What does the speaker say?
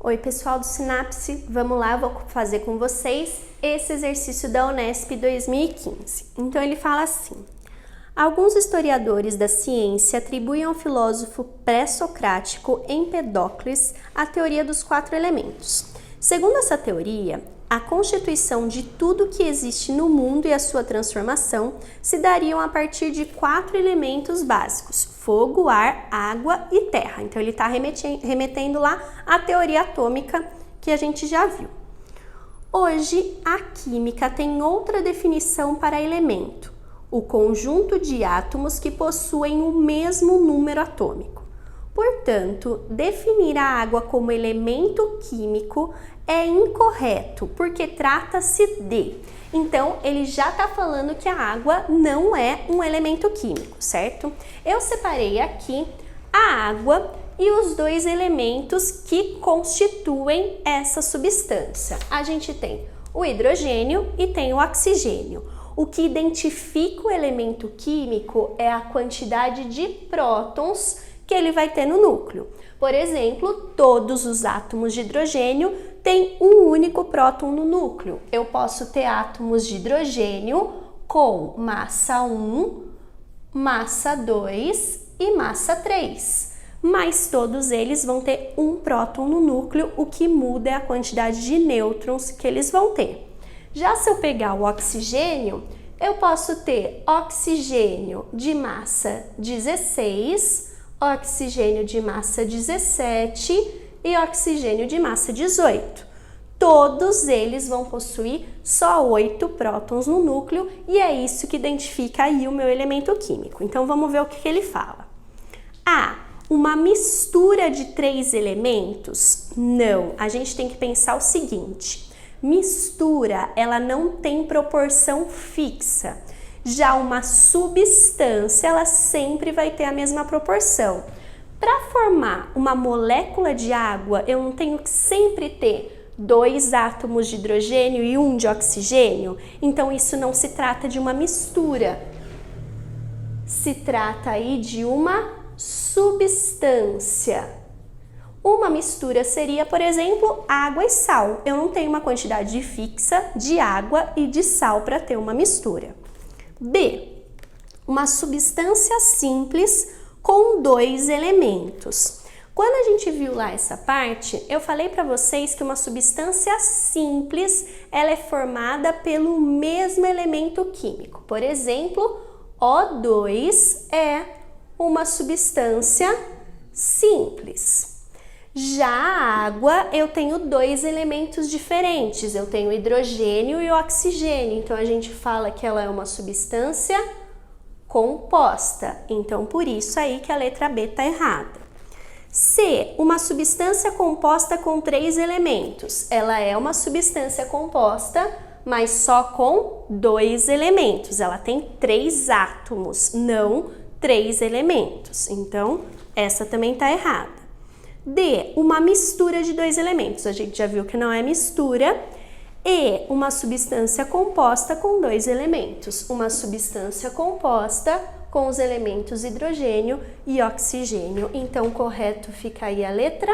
Oi pessoal do Sinapse, vamos lá, vou fazer com vocês esse exercício da Unesp 2015. Então ele fala assim: alguns historiadores da ciência atribuem ao filósofo pré-socrático Empedocles a teoria dos 4 elementos. Segundo essa teoria, a constituição de tudo que existe no mundo e a sua transformação se dariam a partir de 4 elementos básicos: fogo, ar, água e terra. Então ele está remetendo lá à teoria atômica que a gente já viu. Hoje, a química tem outra definição para elemento: o conjunto de átomos que possuem o mesmo número atômico. Portanto, definir a água como elemento químico é incorreto, porque trata-se de... Então, ele já está falando que a água não é um elemento químico, certo? Eu separei aqui a água e os 2 elementos que constituem essa substância. A gente tem o hidrogênio e tem o oxigênio. O que identifica o elemento químico é a quantidade de prótons que ele vai ter no núcleo. Por exemplo, todos os átomos de hidrogênio têm um único próton no núcleo. Eu posso ter átomos de hidrogênio com massa 1, massa 2 e massa 3. Mas todos eles vão ter um próton no núcleo, o que muda é a quantidade de nêutrons que eles vão ter. Já se eu pegar o oxigênio, eu posso ter oxigênio de massa 16, oxigênio de massa 17 e oxigênio de massa 18. Todos eles vão possuir só 8 prótons no núcleo e é isso que identifica aí o meu elemento químico. Então vamos ver o que ele fala. Uma mistura de 3 elementos? Não, a gente tem que pensar o seguinte: mistura, ela não tem proporção fixa. Já uma substância, ela sempre vai ter a mesma proporção. Para formar uma molécula de água, eu não tenho que sempre ter 2 átomos de hidrogênio e 1 de oxigênio? Então isso não se trata de uma mistura. Se trata aí de uma substância. Uma mistura seria, por exemplo, água e sal. Eu não tenho uma quantidade fixa de água e de sal para ter uma mistura. B. Uma substância simples com 2 elementos. Quando a gente viu lá essa parte, eu falei para vocês que uma substância simples, ela é formada pelo mesmo elemento químico. Por exemplo, O2 é uma substância simples. Já a água, eu tenho 2 elementos diferentes. Eu tenho hidrogênio e oxigênio. Então, a gente fala que ela é uma substância composta. Então, por isso aí que a letra B está errada. C, uma substância composta com 3 elementos. Ela é uma substância composta, mas só com 2 elementos. Ela tem 3 átomos, não 3 elementos. Então, essa também está errada. D, uma mistura de 2 elementos. A gente já viu que não é mistura. E, uma substância composta com 2 elementos. Uma substância composta com os elementos hidrogênio e oxigênio. Então, correto fica aí a letra